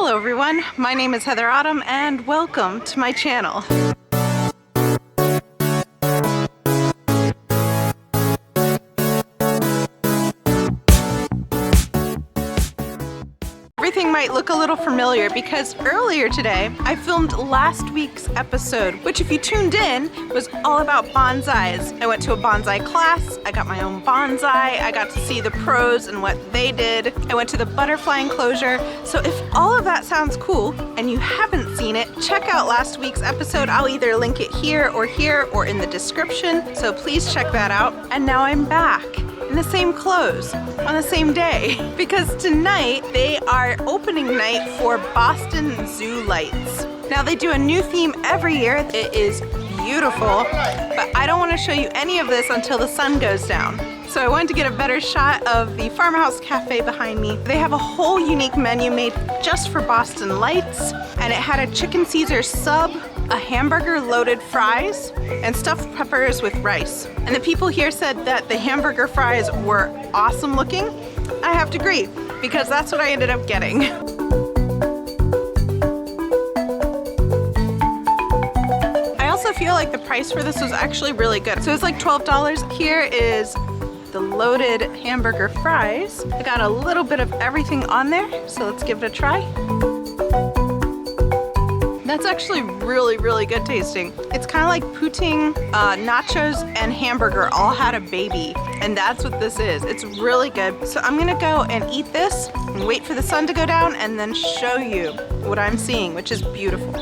Hello everyone, my name is Heather Autumn and welcome to my channel. Everything might look a little familiar because earlier today I filmed last week's episode, which if you tuned in was all about bonsais. I went to a bonsai class, I got my own bonsai, I got to see the pros and what they did. I went to the butterfly enclosure. So if all of that sounds cool and you haven't seen it, check out last week's episode. I'll either link it here or in the description. So please check that out. And now I'm back in the same clothes on the same day because tonight they are opening night for Boston Zoo lights. Now they do a new theme every year. It is beautiful, but I don't want to show you any of this until the sun goes down. So I wanted to get a better shot of the Farmhouse Cafe behind me. They have a whole unique menu made just for Boston lights, and it had a chicken Caesar sub, a hamburger loaded fries, and stuffed peppers with rice. And the people here said that the hamburger fries were awesome looking. I have to agree, because that's what I ended up getting. I also feel like the price for this was actually really good. So it's like $12. Here is the loaded hamburger fries. I got a little bit of everything on there, so let's give it a try. That's actually really good tasting. It's kind of like poutine, nachos, and hamburger all had a baby, and that's what this is. It's really good. So I'm gonna go and eat this and wait for the sun to go down and then show you what I'm seeing, which is beautiful.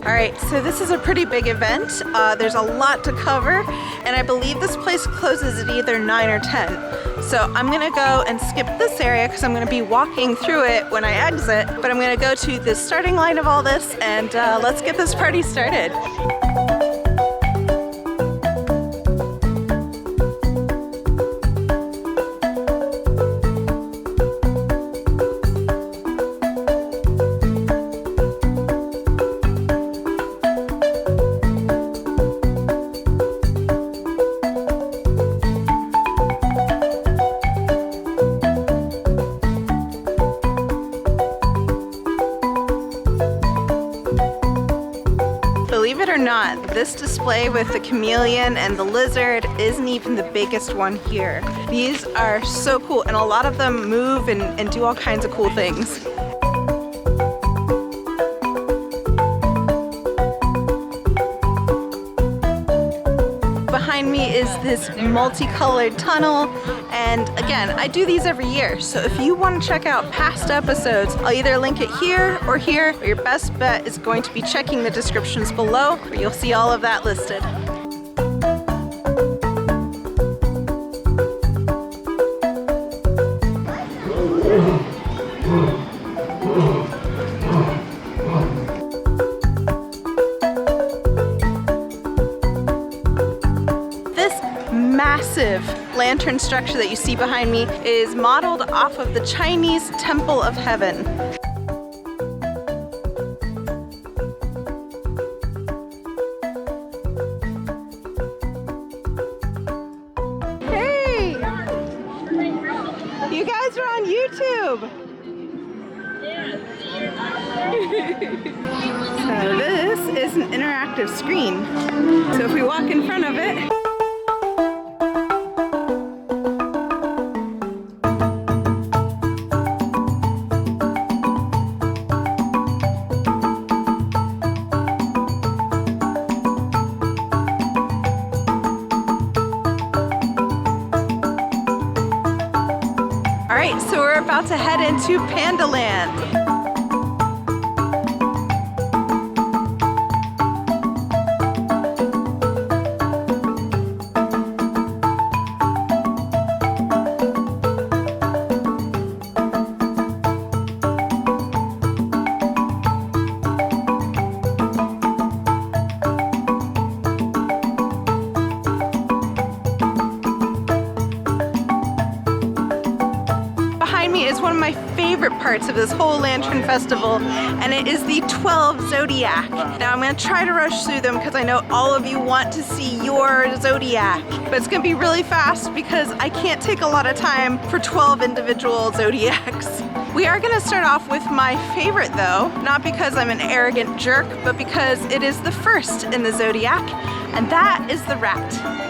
Alright, so this is a pretty big event. There's a lot to cover, and I believe this place closes at either 9 or 10. So I'm gonna go and skip this area because I'm gonna be walking through it when I exit, but I'm gonna go to the starting line of all this and let's get this party started. Believe it or not, this display with the chameleon and the lizard isn't even the biggest one here. These are so cool, and a lot of them move and do all kinds of cool things. Behind me is this multicolored tunnel, and again, I do these every year, so if you want to check out past episodes, I'll either link it here, or your best bet is going to be checking the descriptions below, where you'll see all of that listed. Massive lantern structure that you see behind me is modeled off of the Chinese Temple of Heaven. Hey! You guys are on YouTube! So this is an interactive screen. So if we walk in front of it, Alright, so we're about to head into Panda Land. me is one of my favorite parts of this whole lantern festival, and it is the 12 Zodiac. Now I'm gonna try to rush through them because I know all of you want to see your Zodiac, but it's gonna be really fast because I can't take a lot of time for 12 individual Zodiacs. We are gonna start off with my favorite though, not because I'm an arrogant jerk, but because it is the first in the Zodiac, and that is the rat.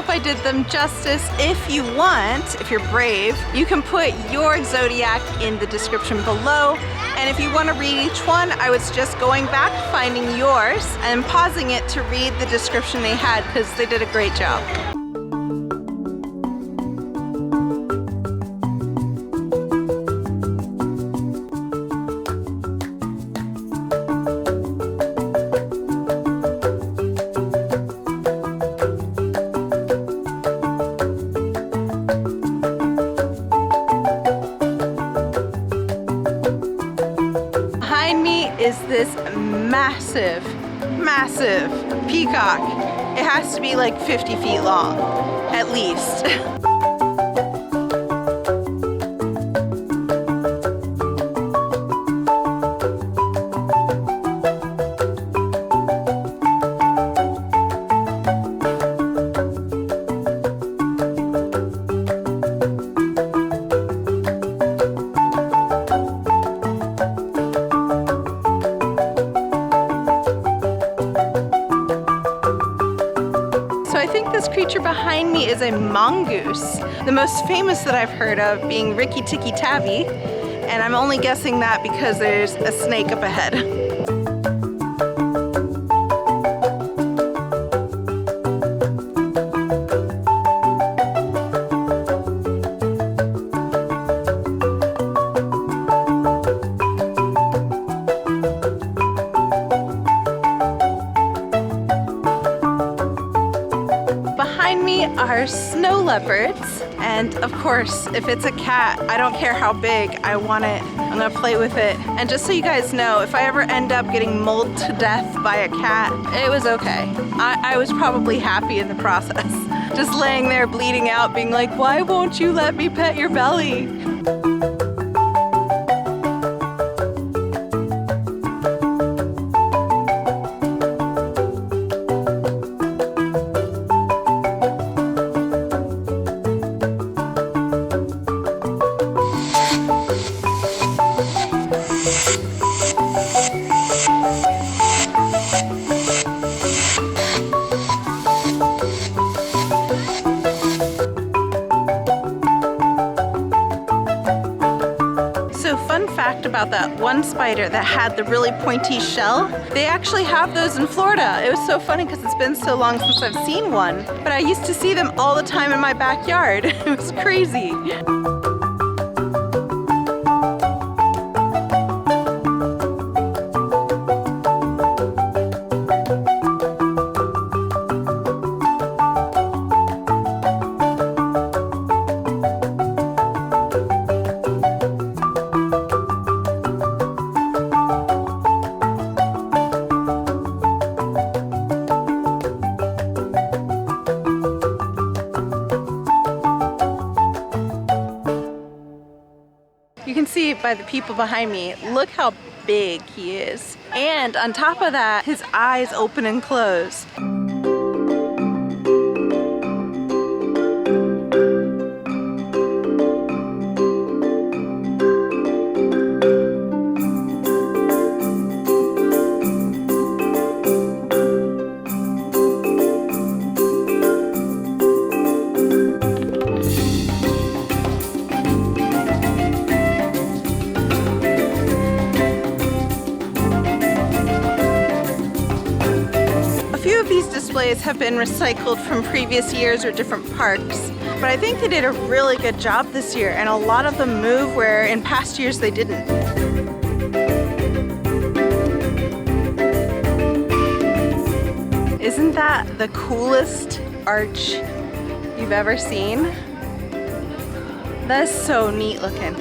I did them justice. If you want, if you're brave, you can put your Zodiac in the description below. And if you want to read each one, I was just going back, finding yours, and pausing it to read the description they had because they did a great job. Is this massive peacock. It has to be like 50 feet long, at least. This creature behind me is a mongoose, the most famous that I've heard of being Rikki Tikki Tavi, and I'm only guessing that because there's a snake up ahead. Are snow leopards, and of course if it's a cat, I don't care how big, I want it. I'm gonna play with it. And just so you guys know, if I ever end up getting mauled to death by a cat, it was okay. I was probably happy in the process. Just laying there bleeding out being like, why won't you let me pet your belly? About that one spider that had the really pointy shell. They actually have those in Florida. It was so funny because it's been so long since I've seen one, but I used to see them all the time in my backyard. It was crazy. by the people behind me. Look how big he is. And on top of that, his eyes open and close. These displays have been recycled from previous years or different parks, but I think they did a really good job this year, and a lot of them move where in past years they didn't. Isn't that the coolest arch you've ever seen? That is so neat looking.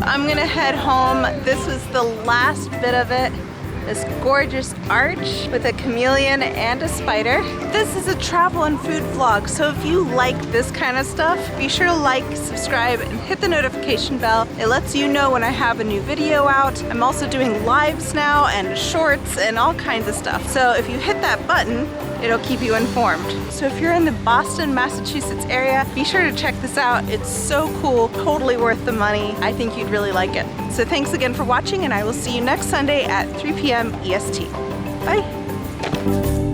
I'm gonna head home. This was the last bit of it. This gorgeous arch with a chameleon and a spider. This is a travel and food vlog, so if you like this kind of stuff, be sure to like, subscribe, and hit the notification bell. It lets you know when I have a new video out. I'm also doing lives now and shorts and all kinds of stuff. So if you hit that button, it'll keep you informed. So if you're in the Boston, Massachusetts area, be sure to check this out. It's so cool, totally worth the money. I think you'd really like it. So thanks again for watching, and I will see you next Sunday at 3 p.m. EST. Bye.